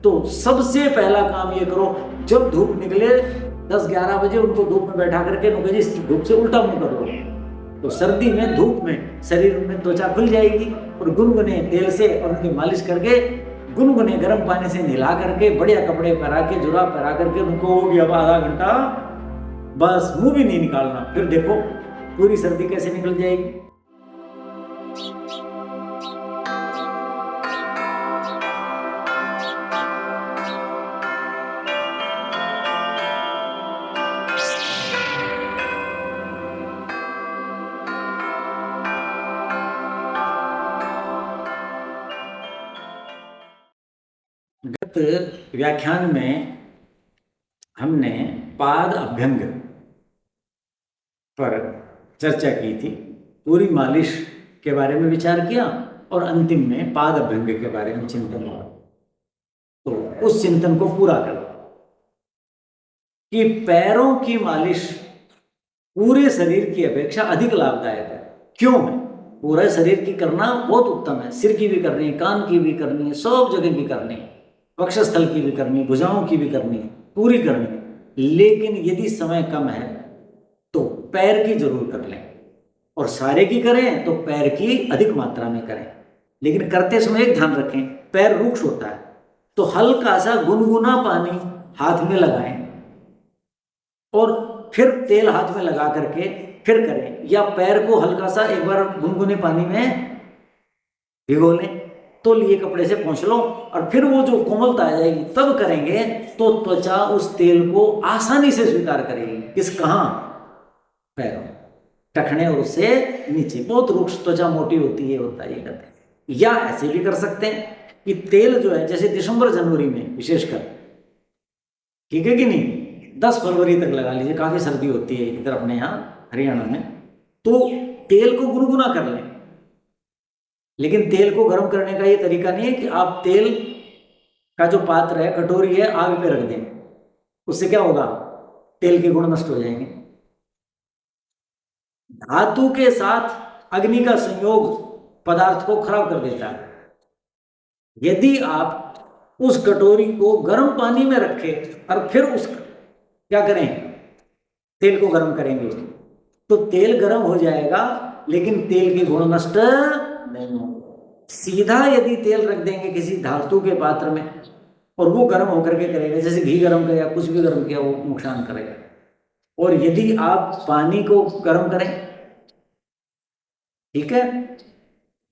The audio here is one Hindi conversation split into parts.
तो सबसे पहला काम ये करो, जब धूप निकले 10-11 बजे उनको धूप में बैठा करके नुके जी धूप से उल्टा मुंह कर दो, तो सर्दी में धूप में शरीर में त्वचा खुल जाएगी। और गुनगुने तेल से और उनकी मालिश करके गुनगुने गर्म पानी से नहला करके बढ़िया कपड़े पहरा के जुराब पहरा करके उनको हो गया आधा घंटा, बस मुंह भी नहीं निकालना, फिर देखो पूरी सर्दी कैसे निकल जाएगी। गत व्याख्यान में हमने पाद अभ्यंग पर चर्चा की थी, पूरी मालिश के बारे में विचार किया और अंतिम में पाद अभ्यंग के बारे में चिंतन हुआ। तो उस चिंतन को पूरा करो कि पैरों की मालिश पूरे शरीर की अपेक्षा अधिक लाभदायक है। क्यों है? पूरे शरीर की करना बहुत उत्तम है, सिर की भी करनी है, कान की भी करनी है, सब जगह की करनी है, वक्षस्थल की भी करनी है, भुजाओं की भी करनी है, पूरी करनी है। लेकिन यदि समय कम है तो पैर की जरूर कर लें, और सारे की करें तो पैर की अधिक मात्रा में करें। लेकिन करते समय एक ध्यान रखें, पैर रुक्ष होता है तो हल्का सा गुनगुना पानी हाथ में लगाएं और फिर तेल हाथ में लगा करके फिर करें, या पैर को हल्का सा एक बार गुनगुने पानी में भिगो लें, तो लिए कपड़े से पोंछ लो और फिर वो जो कोमलता आ जाएगी तब करेंगे तो त्वचा उस तेल को आसानी से स्वीकार करेगी। किस कहाँ? पैरों, टखने और उससे नीचे। बहुत रुक्ष त्वचा मोटी होती है, होता है ये करते हैं। या ऐसे भी कर सकते हैं कि तेल जो है जैसे दिसंबर जनवरी में विशेषकर, ठीक है कि नहीं, 10 फरवरी तक लगा लीजिए, काफी सर्दी होती है इधर अपने यहाँ हरियाणा में, तो तेल को गुनगुना कर लें। लेकिन तेल को गर्म करने का ये तरीका नहीं है कि आप तेल का जो पात्र है, कटोरी है, आग पे रख दें। उससे क्या होगा? तेल के गुण नष्ट हो जाएंगे। धातु के साथ अग्नि का संयोग पदार्थ को खराब कर देता है। यदि आप उस कटोरी को गर्म पानी में रखें और फिर उस क्या करें, तेल को गर्म करेंगे, तो तेल गर्म हो जाएगा लेकिन तेल के गुण नष्ट नहीं होंगे। सीधा यदि तेल रख देंगे किसी धातु के पात्र में और वो गर्म होकर के करेगा, जैसे घी गर्म किया, कुछ भी गर्म किया, वो नुकसान करेगा। और यदि आप पानी को गर्म करें, ठीक है,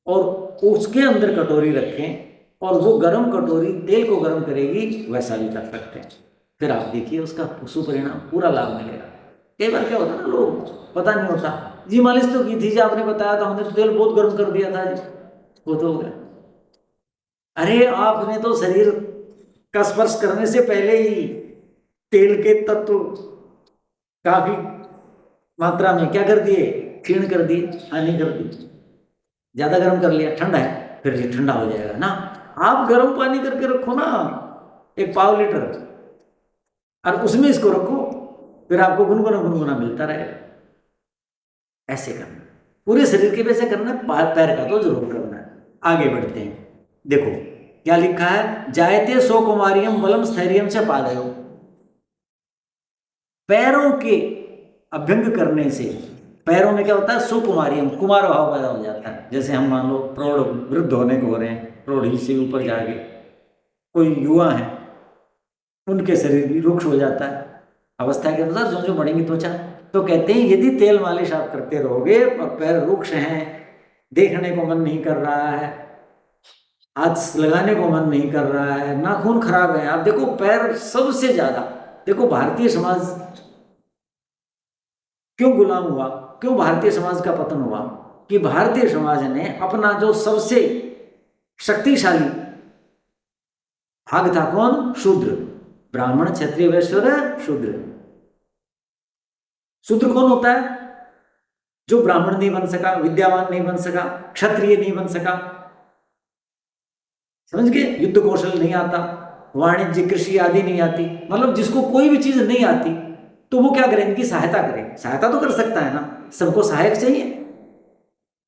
और उसके अंदर कटोरी रखें और वो गर्म कटोरी तेल को गर्म करेगी, वैसा भी कर सकते हैं। फिर आप देखिए उसका सुपरिणाम पूरा लाभ मिलेगा। कई बार क्या होता है ना, लोग पता नहीं होता, जी मालिश तो की थी जी, आपने बताया था, हमने तो तेल बहुत गर्म कर दिया था जी, वो तो हो गया। अरे आपने तो शरीर का स्पर्श करने से पहले ही तेल के तत्व काफी मात्रा में क्या कर दिए, क्षीण कर दिए, हानि कर दी। ज्यादा गर्म कर लिया, ठंडा है, फिर ये ठंडा हो जाएगा ना। आप गर्म पानी करके रखो ना, 1 पाव लीटर, और उसमें इसको रखो, फिर आपको गुनगुना गुनगुना मिलता रहेगा। ऐसे करना, पूरे शरीर के वैसे करना, पैर का तो जरूर करना है। आगे बढ़ते हैं, देखो क्या लिखा है, जायते सो कुमारियम बलम स्थैर्यम से पादयो। पैरों के अभ्यंग करने से पैरों में क्या होता है, सुकुमारियम, कुमार भाव पैदा हो जाता है। जैसे हम मान लो प्रौढ़ वृद्ध होने को हो रहे हैं, प्रौढ़ी से ऊपर जाके कोई युवा है, उनके शरीर भी रुक्ष हो जाता है अवस्था के अनुसार, जो जो बढ़ेंगी त्वचा। तो कहते हैं यदि तेल मालिश आप करते रहोगे और पैर रुक्ष हैं, देखने को मन नहीं कर रहा है, हाथ लगाने को मन नहीं कर रहा है, नाखून खराब है, आप देखो पैर सबसे ज्यादा, देखो भारतीय समाज क्यों गुलाम हुआ, क्यों भारतीय समाज का पतन हुआ, कि भारतीय समाज ने अपना जो सबसे शक्तिशाली भाग था, कौन, शूद्र, ब्राह्मण क्षत्रिय वैश्य शूद्र। शूद्र कौन होता है? जो ब्राह्मण नहीं बन सका, विद्यावान नहीं बन सका, क्षत्रिय नहीं बन सका, समझ गए, युद्ध कौशल नहीं आता, वाणिज्य कृषि आदि नहीं आती, मतलब जिसको कोई भी चीज नहीं आती, तो वो क्या करें, इनकी सहायता करें। सहायता तो कर सकता है ना, सबको सहायक चाहिए,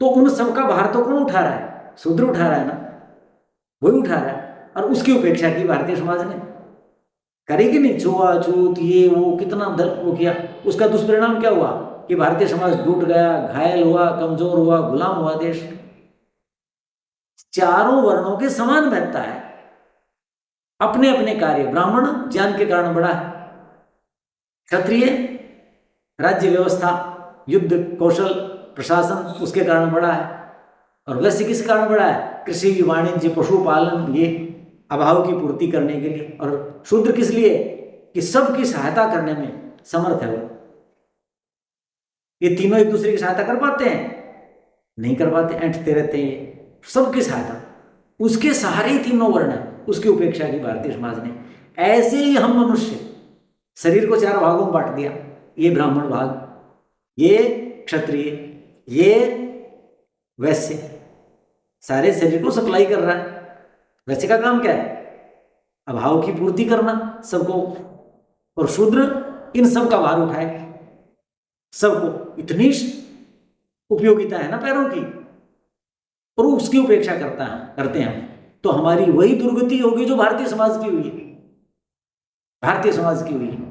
तो उन सबका भार तो कौन उठा रहा है, शूद्र उठा रहा है ना, वही उठा रहा है। और उसकी उपेक्षा की भारतीय समाज ने। करेगी नहीं, छुआछूत ये वो कितना वो किया, उसका दुष्परिणाम क्या हुआ कि भारतीय समाज टूट गया, घायल हुआ, कमजोर हुआ, गुलाम हुआ देश। चारों वर्णों के समान महत्ता है, अपने अपने कार्य। ब्राह्मण ज्ञान के कारण बड़ा है, क्षत्रिय राज्य व्यवस्था, युद्ध कौशल, प्रशासन उसके कारण बड़ा है, और वैश्य किस कारण बड़ा है? कृषि, वाणिज्य, पशुपालन, ये अभाव की पूर्ति करने के लिए। और शूद्र किस लिए? कि सबकी सहायता करने में समर्थ है वो। ये तीनों एक दूसरे की सहायता कर पाते हैं? नहीं कर पाते, ऐंठते रहते हैं ये। सबकी सहायता, उसके सहारे ही तीनों वर्ण है, उसकी उपेक्षा की भारतीय समाज ने। ऐसे ही हम मनुष्य शरीर को 4 भागों में बांट दिया, ये ब्राह्मण भाग, ये क्षत्रिय, ये वैश्य, सारे शरीर को सप्लाई कर रहा है। वैश्य का काम क्या है? अभाव की पूर्ति करना सबको, और शूद्र इन सब का भार उठाए सबको। इतनी उपयोगिता है ना पैरों की, और उसकी उपेक्षा करते हैं। तो हमारी वही दुर्गति होगी जो भारतीय समाज की हुई है, भारतीय समाज की हुई है।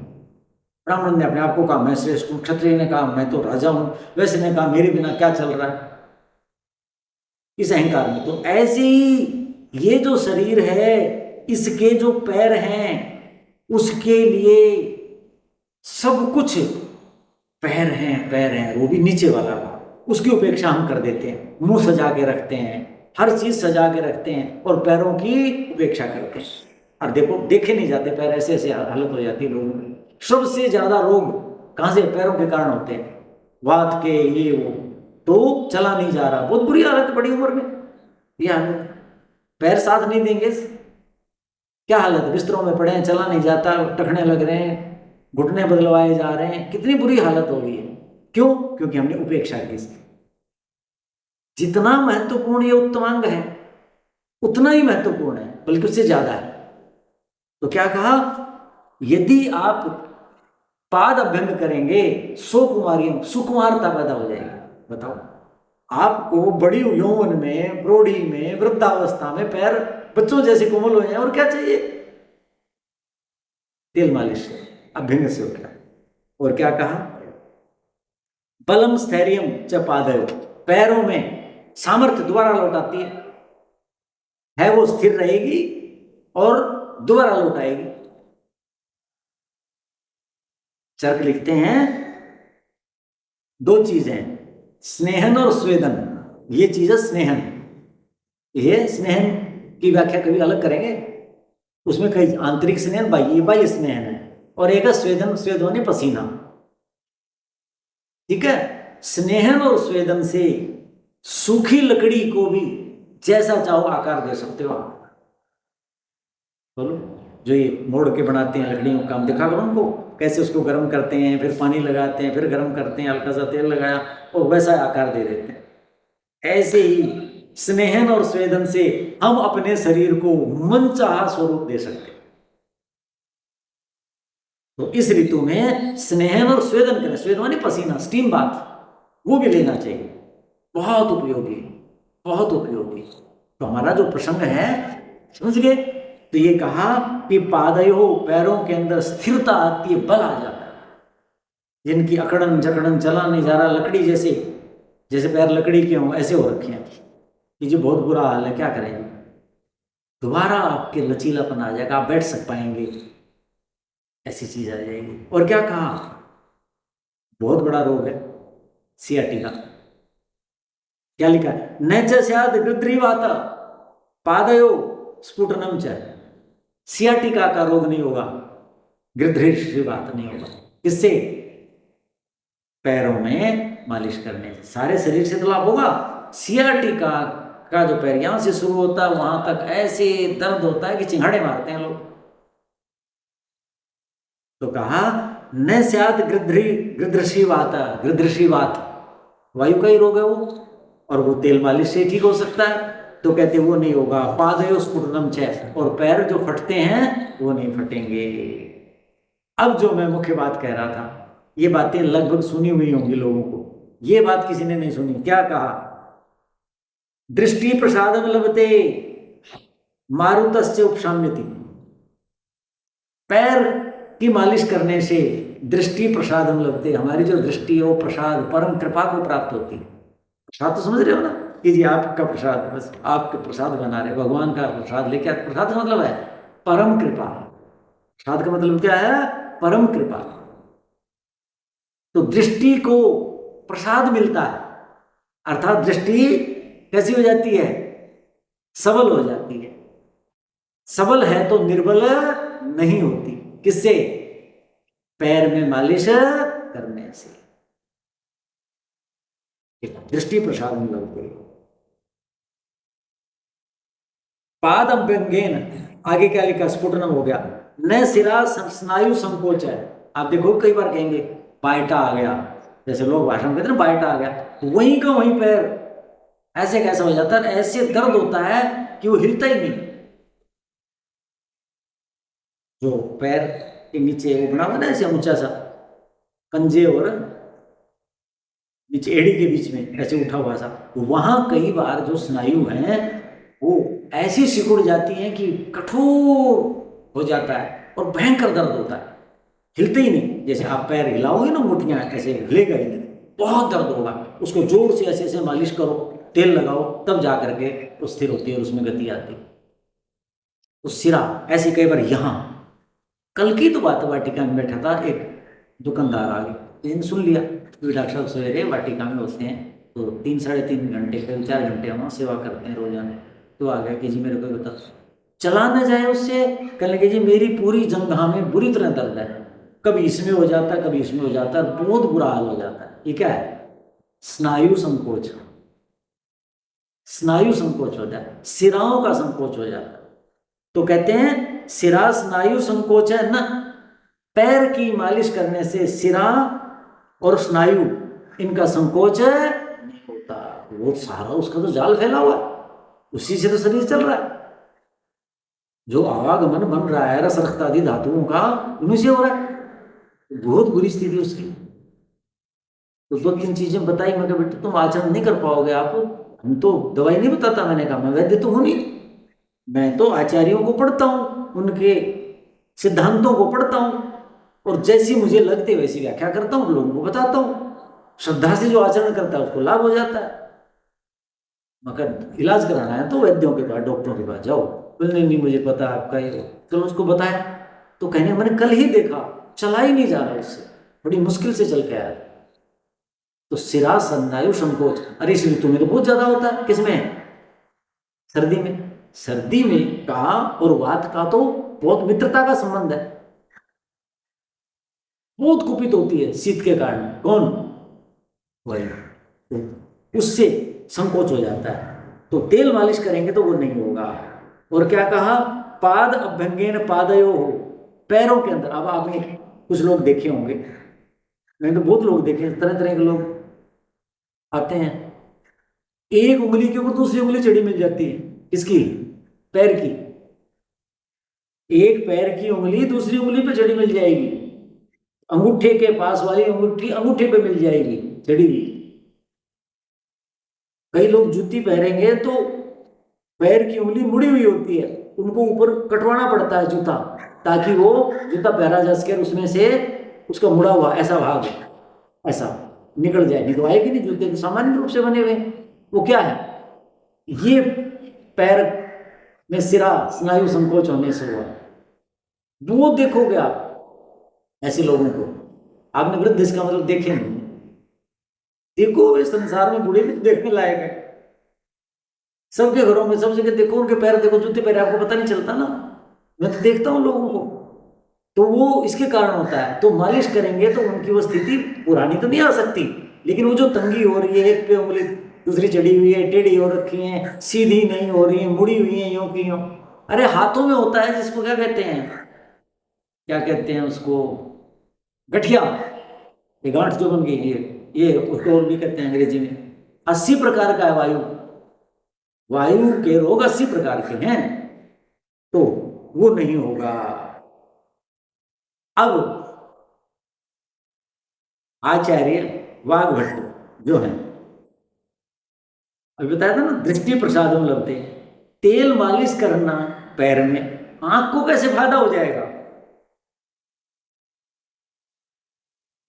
ब्राह्मण ने अपने आप को कहा मैं श्रेष्ठ हूं, क्षत्रिय ने कहा मैं तो राजा हूं, वैश्य ने कहा मेरे बिना क्या चल रहा है, इस अहंकार में। तो ऐसे ही ये जो शरीर है, इसके जो पैर हैं, उसके लिए सब कुछ पैर हैं, वो भी नीचे वाला, उसकी उपेक्षा हम कर देते हैं। मुंह सजा के रखते हैं, हर चीज सजा के रखते हैं, और पैरों की उपेक्षा करते हैं। और देखो, देखे नहीं जाते पैर, ऐसे ऐसे हालत हो जाती है लोगों की। सबसे ज्यादा रोग कहां से? पैरों के कारण होते हैं, वात के, ये वो। तो चला नहीं जा रहा, बहुत बुरी हालत, बड़ी उम्र में ये हालत, पैर साथ नहीं देंगे, क्या हालत है? बिस्तरों में पड़े हैं, चला नहीं जाता, टखने लग रहे हैं, घुटने बदलवाए जा रहे हैं, कितनी बुरी हालत हो गई है। क्यों? क्योंकि हमने उपेक्षा की इसकी। जितना महत्वपूर्ण ये उत्तमांग है, उतना ही महत्वपूर्ण है, बल्कि उससे ज्यादा है। तो क्या कहा? यदि आप पाद अभ्यंग करेंगे, सुकुमारियों, सुकुमारता पैदा हो जाएगी। बताओ, आपको बड़ी यौवन में, प्रौढ़ी में, वृद्धावस्था में पैर बच्चों जैसे कोमल हो जाए, और क्या चाहिए? तेल मालिश से, अभ्यंग से होता है। और क्या कहा? बलम स्थैर्यम च पादयो, पैरों में सामर्थ्य दोबारा लौटाती है वो स्थिर रहेगी और दोबारा लौटाएगी। चरक लिखते हैं 2 चीजें, स्नेहन और स्वेदन। ये चीज है स्नेहन, ये स्नेहन की व्याख्या कभी अलग करेंगे, उसमें कई आंतरिक स्नेहन, बाह्य स्नेहन है, और एक है स्वेदन, स्वेद माने पसीना। ठीक है? स्नेहन और स्वेदन से सूखी लकड़ी को भी जैसा चाहो आकार दे सकते हो आप। बोलो, जो ये मोड़ के बनाते हैं लकड़ियों का काम देखा करो उनको, कैसे उसको गर्म करते हैं, फिर पानी लगाते हैं, फिर गर्म करते हैं, हल्का सा तेल लगाया और वैसा आकार दे देते हैं। ऐसे ही स्नेहन और स्वेदन से हम अपने शरीर को मनचाहा स्वरूप दे सकते हैं। तो इस ऋतु में स्नेहन और स्वेदन करें, स्वेदन माने पसीना, स्टीम बाथ, वो भी लेना चाहिए। बहुत उपयोगी, बहुत उपयोगी। तो हमारा जो प्रसंग है, समझ गए? तो ये कहा कि पादयो, पैरों के अंदर स्थिरता आती है, बल आ जाता है। जिनकी अकड़न जकड़न, चला नहीं जा रहा, लकड़ी जैसे, जैसे पैर लकड़ी के हों ऐसे हो रखे हैं, ये जो बहुत बुरा हाल है, क्या करेंगे? दोबारा आपके लचीलापन आ जाएगा, आप बैठ सक पाएंगे, ऐसी चीज आ जाएगी। और क्या कहा? बहुत बड़ा रोग है सियाटिका। क्या लिखा है? न च स्यात् गृध्रीवात पादयो स्फुटनम च। सियाटिका का रोग नहीं होगा, गृध्रीवात नहीं होगा। किससे? पैरों में मालिश करने से। सारे शरीर से तो लाभ होगा, सियाटिका का जो पैर यहां से शुरू होता है वहां तक ऐसे दर्द होता है कि चिंगाड़े मारते हैं लोग। तो कहा न स्यात् गृध्रशीवात, गृध्रशीवात वायु का ही रोग है वो, और वो तेल मालिश से ठीक हो सकता है। तो कहते वो नहीं होगा। पादयो स्फुटनम च, और पैर जो फटते हैं वो नहीं फटेंगे। अब जो मैं मुख्य बात कह रहा था, ये बातें लगभग सुनी हुई होंगी लोगों को, ये बात किसी ने नहीं सुनी। क्या कहा? दृष्टि प्रसादम लभते, मारुतस्य उपशाम्यति, पैर की मालिश करने से दृष्टि प्रसादम लभते, हमारी जो दृष्टि है वो प्रसाद परम कृपा को प्राप्त होती है। प्रसाद तो समझ रहे हो ना कि जी आपका प्रसाद, बस आपके प्रसाद बना रहे, भगवान का प्रसाद लेके, प्रसाद का मतलब है परम कृपा। प्रसाद का मतलब क्या है? परम कृपा। तो दृष्टि को प्रसाद मिलता है, अर्थात दृष्टि कैसी हो जाती है? सबल हो जाती है। सबल है तो निर्बल नहीं होती। किससे? पैर में मालिश करने से। दृष्टि प्रसाद में लगती है। पाद अभ्यंगेन, आगे क्या लिखा? स्फुटनम हो गया। न सिरा स्नायु संकोच है। आप देखो कई बार कहेंगे बायटा आ गया, जैसे लोग भाषण कहते हैं ना बायटा आ गया, वहीं का वहीं पैर ऐसे कैसा हो जाता है? ऐसे दर्द होता है कि वो हिलता ही नहीं। जो पैर के नीचे वो बना हुआ ना ऐसे ऊंचा सा, पंजे और नीचे एड़ी के बीच में ऐसे उठा हुआ सा, वहां कई बार जो स्नायु हैं वो ऐसी सिकुड़ जाती हैं कि कठोर हो जाता है और भयंकर दर्द होता है, हिलते ही नहीं। जैसे आप पैर हिलाओगे ना मुठियां, ऐसे हिलेगा ही नहीं, बहुत दर्द होगा। उसको जोर से ऐसे ऐसे मालिश करो, तेल लगाओ, तब जा करके वो स्थिर होती है और उसमें गति आती है। तो सिरा ऐसे कई बार यहाँ, कल की तो बात, वाटिका में बैठा था, एक दुकानदार आ गए, इन्हें सुन लिया कि डॉक्टर साहब सवेरे वाटिका में होते हैं, तो 3-3.5 घंटे करीब 4 घंटे हम सेवा करते हैं रोजाना। तो आ गया कि जी मेरे को बता, चला न जाए उससे। कहने लगे जी मेरी पूरी जंघा में बुरी तरह दर्द है, कभी इसमें हो जाता है, कभी इसमें हो जाता है, बहुत बुरा हाल हो जाता है। ये क्या है? स्नायु संकोच। स्नायु संकोच हो जाता है, सिराओं का संकोच हो जाता है। तो कहते हैं सिरा स्नायु संकोच है न, पैर की मालिश करने से सिरा और स्नायु इनका संकोच नहीं होता। वो सारा उसका तो जाल फैला हुआ, उसी से तो शरीर चल रहा है। जो आवागमन बन रहा है रस रक्त आदि धातुओं का, उन्हीं से हो रहा है। बहुत बुरी स्थिति उसकी। तो 2-3 चीजें बताई, मैं कहा बेटा तुम आचरण नहीं कर पाओगे आप, हम तो दवाई नहीं बताता। मैंने कहा मैं वैद्य तो हूं नहीं, मैं तो आचार्यों को पढ़ता हूं, उनके सिद्धांतों को पढ़ता हूं, और जैसी मुझे लगती है वैसी व्याख्या करता हूं, लोगों को बताता हूं। श्रद्धा से जो आचरण करता है उसको लाभ हो जाता है। मगर इलाज कराना है तो वैद्यों के पास, डॉक्टरों के पास जाओ। बोलने नहीं मुझे पता आपका ये, चलो उसको बताया, तो कहने मैंने कल ही देखा चला ही नहीं जा रहा उससे, बड़ी मुश्किल से चल के आया। तो सिरा स्नायु संकोच, अरे इस ऋतु में तो बहुत ज्यादा होता है। किसमें? सर्दी में। सर्दी में का और वात का तो बहुत मित्रता का संबंध है, बहुत कुपित होती है शीत के कारण। कौन? वही, तो उससे संकोच हो जाता है। तो तेल मालिश करेंगे तो वो नहीं होगा। और क्या कहा? पाद अभ्यंगेन पादयो हो, पैरों के अंदर। अब आपने कुछ लोग देखे होंगे, मैंने तो बहुत लोग देखे, तरह तरह के लोग आते हैं, एक उंगली के ऊपर दूसरी उंगली चढ़ी मिल जाती है। किसकी? पैर की। एक पैर की उंगली दूसरी उंगली पे चढ़ी मिल जाएगी, अंगूठे के पास वाली अंगूठी अंगूठे पे मिल जाएगी चढ़ी हुई। कई लोग जूती पहनेंगे तो पैर की उंगली मुड़ी हुई होती है, उनको ऊपर कटवाना पड़ता है जूता, ताकि वो जूता पहना जा सके, उसमें से उसका मुड़ा हुआ ऐसा भाग ऐसा निकल जाए। नहीं तो आएगी नहीं, जूते तो सामान्य रूप से बने हुए। वो क्या है? ये पैर में सिरा स्नायु संकोच होने से हुआ। वो देखोगे आप ऐसे लोगों को, आपने वृद्ध इसका मतलब देखे नहीं, देखो इस संसार में बूढ़े भी तो देखने लायक है। सबके घरों में सब जगह देखो, उनके पैर देखो, जूते पैर, आपको पता नहीं चलता ना। मैं तो देखता हूँ लोगों को, तो वो इसके कारण होता है। तो मालिश करेंगे तो उनकी वो स्थिति पुरानी तो नहीं आ सकती, लेकिन वो जो तंगी हो रही है, एक पे उंगली दूसरी चढ़ी हुई है, टेढ़ी हो रखी है, सीधी नहीं हो रही है, मुड़ी हुई है यूं की यूं। अरे हाथों में होता है जिसको क्या कहते हैं, क्या कहते हैं उसको, गठिया, ये गांठ जो बन गई, ये उसको और भी कहते हैं अंग्रेजी में। 80 प्रकार का है वायु, वायु के रोग 80 प्रकार के हैं, तो वो नहीं होगा। अब आचार्य वाग्भट्ट जो है, अभी बताया था ना, दृष्टि प्रसादम लभते, तेल मालिश करना पैर में, आंख को कैसे फायदा हो जाएगा?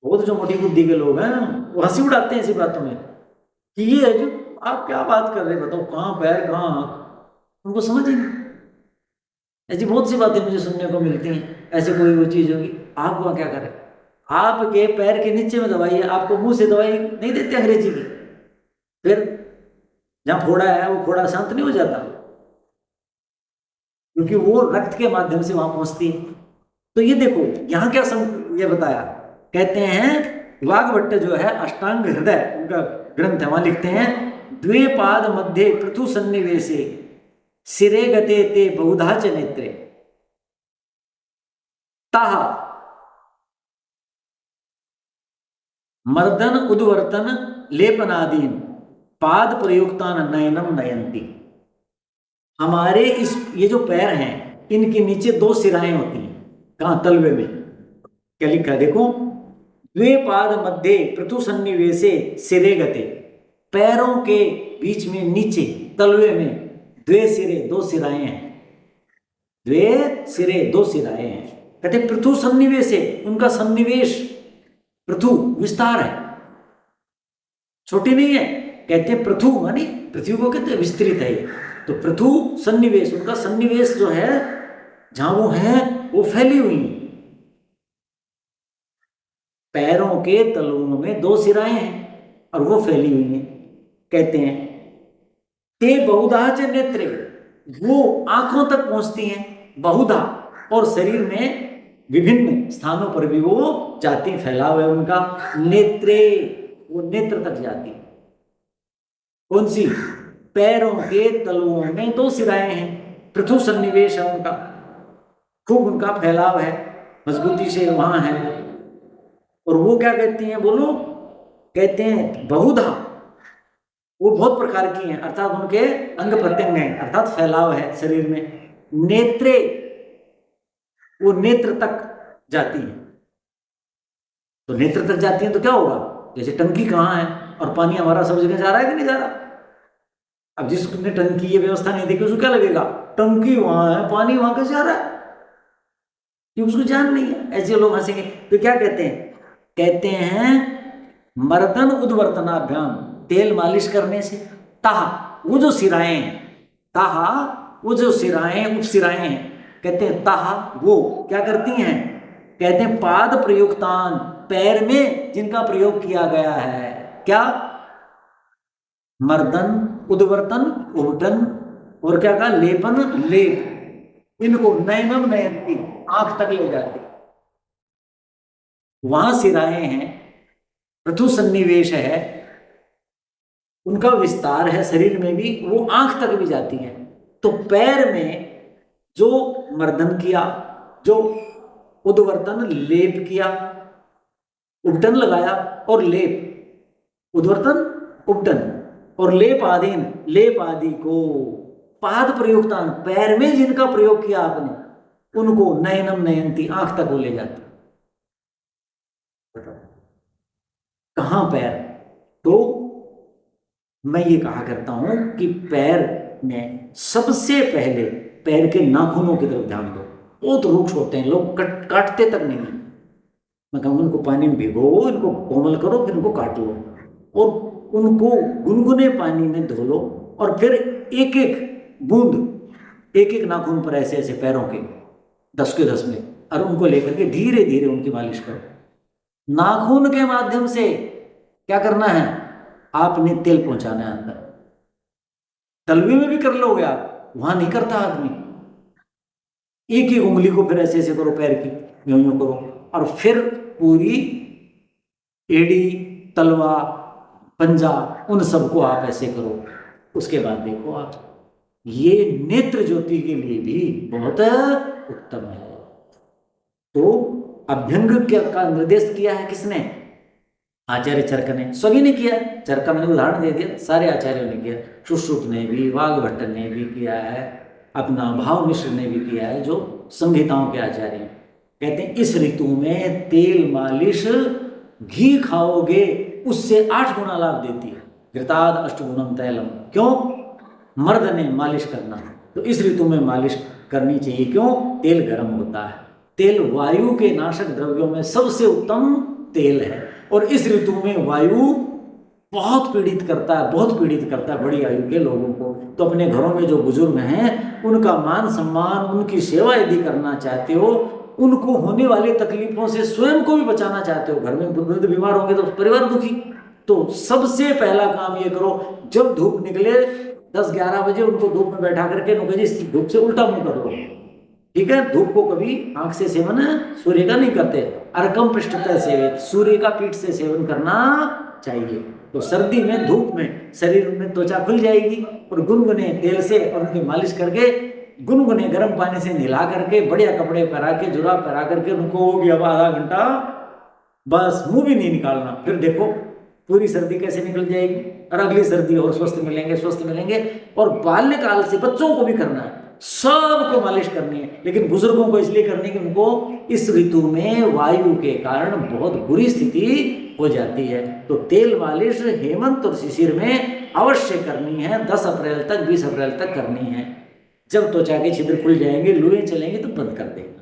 बहुत जो मोटी बुद्धि के लोग हैं वो हंसी उड़ाते हैं ऐसी बातों में कि ये है जो आप क्या बात कर रहे हैं, बताओ कहाँ पैर कहाँ आंख, उनको समझ ही नहीं। ऐसी बहुत सी बातें मुझे सुनने को मिलती हैं, ऐसे कोई वो चीज होगी, आप वहाँ क्या करें? आपके पैर के नीचे में दवाई है, आपको मुंह से दवाई नहीं देते अंग्रेजी की, फिर जहाँ फोड़ा है वो फोड़ा शांत नहीं हो जाता, क्योंकि वो रक्त के माध्यम से वहां पहुंचती है। तो ये देखो यहाँ क्या ये बताया, कहते हैं वाग्भट्ट जो है अष्टांग हृदय उनका ग्रंथ है, वहां लिखते हैं द्विपाद मध्य पृथु सन्निवेशे सिरे गते ते बहुधा च नेत्रे ताह मर्दन उद्वर्तन लेपनादीन पाद प्रयुक्तान नयनम नयंती। हमारे इस ये जो पैर हैं इनके नीचे दो सिराएं होती हैं, कहां? तलवे में। क्या लिखा है देखो, द्वे पाद मध्य पृथु सन्निवेशे सिरे गते, पैरों के बीच में नीचे तलवे में द्वे सिरे दो सिराएं हैं, द्वे सिरे दो सिराएं हैं। कहते पृथु सन्निवेशे, उनका सन्निवेश पृथु विस्तार है, छोटी नहीं है। कहते पृथु मानी पृथ्वी को कहते विस्तृत है, तो पृथु सन्निवेश, उनका सन्निवेश जो है जहां वो है वो फैली हुई है। पैरों के तलवों में दो सिराएं हैं और वो फैली हुई हैं। कहते हैं ते बहुधा च नेत्रे, वो आंखों तक पहुंचती हैं, बहुधा, और शरीर में विभिन्न स्थानों पर भी वो जाती, फैलाव है उनका। नेत्रे, वो नेत्र तक जाती। कौन सी? पैरों के तलवों में दो सिराएं हैं, पृथु सन्निवेश है उनका, खूब उनका फैलाव है, मजबूती से वहां है। और वो क्या कहती हैं बोलो? कहते हैं बहुधा, वो बहुत प्रकार की हैं, अर्थात उनके अंग प्रत्यंग हैं, अर्थात फैलाव है शरीर में। नेत्रे, वो नेत्र तक जाती है। तो नेत्र तक जाती है तो क्या होगा? जैसे टंकी कहाँ है और पानी हमारा सब जगह जा रहा है कि नहीं जा रहा? अब जिसने टंकी ये व्यवस्था नहीं देखी उसको क्या लगेगा, टंकी वहां है पानी वहां कैसे जा रहा है, कि उसको जान नहीं है। ऐसे लोग हंसेंगे। तो क्या कहते हैं? कहते हैं मर्दन उद्वर्तनाभ्याम, तेल मालिश करने से, ताहा, वो जो सिराएं हैं, ताहा, वो जो सिराएं उपसिराएं हैं, कहते हैं ताहा, वो क्या करती हैं? कहते हैं पाद प्रयुक्तान, पैर में जिनका प्रयोग किया गया है, क्या? मर्दन, उद्वर्तन, उबटन, और क्या कहा? लेपन, लेप, इनको नयनम नयंती, आंख तक ले जाती। वहां सिराएं हैं, पृथु सन्निवेश है, उनका विस्तार है शरीर में भी, वो आंख तक भी जाती हैं। तो पैर में जो मर्दन किया, जो उद्वर्तन लेप किया, उपटन लगाया और लेप, उद्वर्तन उपटन और लेप आदीन, लेप आदि को पाद प्रयुक्तान, पैर में जिनका प्रयोग किया आपने, उनको नयनम नयंती, आंख तक वो ले जाती। कहां पैर? तो मैं ये कहा करता हूं कि पैर में सबसे पहले पैर के नाखूनों की तरफ ध्यान दो। बहुत रुक्ष होते हैं लोग, काटते तक नहीं है। मैं कहूँगा उनको पानी में भिगो, इनको कोमल करो, फिर इनको काट लो और उनको गुनगुने पानी में धो लो, और फिर एक एक बूंद एक एक नाखून पर ऐसे ऐसे पैरों के 10 के 10 में, और उनको लेकर के धीरे धीरे उनकी मालिश करो। नाखून के माध्यम से क्या करना है? आपने तेल पहुंचाना है अंदर। तलवे में भी कर लोगे आप, वहां नहीं करता आदमी। एक ही उंगली को फिर ऐसे ऐसे करो, पैर की यूं यूं करो, और फिर पूरी एड़ी, तलवा, पंजा, उन सबको आप ऐसे करो। उसके बाद देखो आप, ये नेत्र ज्योति के लिए भी बहुत उत्तम है। तो अभ्यंग का निर्देश किया है किसने? आचार्य चरक ने। सभी ने किया, चरक का मैंने उदाहरण दे दिया, सारे आचार्यों ने किया। सुश्रुत ने भी, वाग्भट्ट ने भी किया है, अपना भाव मिश्र ने भी किया है, जो संहिताओं के आचार्य हैं। कहते हैं इस ऋतु में तेल मालिश घी खाओगे उससे 8 गुना लाभ देती है। घृताद अष्टगुणम तैलम। क्यों? मर्द ने मालिश करना, तो इस ऋतु में मालिश करनी चाहिए। क्यों? तेल गर्म होता है। तेल वायु के नाशक द्रव्यों में सबसे उत्तम तेल है, और इस ऋतु में वायु बहुत पीड़ित करता है, बहुत पीड़ित करता है बड़ी आयु के लोगों को। तो अपने घरों में जो बुजुर्ग हैं उनका मान सम्मान, उनकी सेवा यदि करना चाहते हो, उनको होने वाली तकलीफों से स्वयं को भी बचाना चाहते हो, घर में वृद्ध बीमार होंगे तो परिवार दुखी, तो सबसे पहला काम ये करो, जब धूप निकले 10-11 बजे उनको धूप में बैठा करके नुके जी इस धूप से उल्टा मुंह कर लो। ठीक है? धूप को कभी आंख से सेवन सूर्य का नहीं करते, अर्कम पृष्ठतः सेवित, सूर्य का पीठ से सेवन करना चाहिए। तो सर्दी में धूप में शरीर में त्वचा खुल जाएगी, और गुनगुने तेल से और उनकी मालिश करके गुनगुने गर्म पानी से नहला करके बढ़िया कपड़े पहरा के जुराब पहरा करके उनको हो गया आधा घंटा, बस मुंह भी नहीं निकालना। फिर देखो पूरी सर्दी कैसे निकल जाएगी, और अगली सर्दी और स्वस्थ मिलेंगे, स्वस्थ मिलेंगे। और बाल्यकाल से बच्चों को भी करना है, सबको मालिश करनी है, लेकिन बुजुर्गों को इसलिए करनी है कि उनको इस ऋतु में वायु के कारण बहुत बुरी स्थिति हो जाती है। तो तेल मालिश हेमंत और शिशिर में अवश्य करनी है, 10 अप्रैल तक 20 अप्रैल तक करनी है। जब त्वचा के छिद्र खुल जाएंगे, लुएं चलेंगे तो बंद कर देना।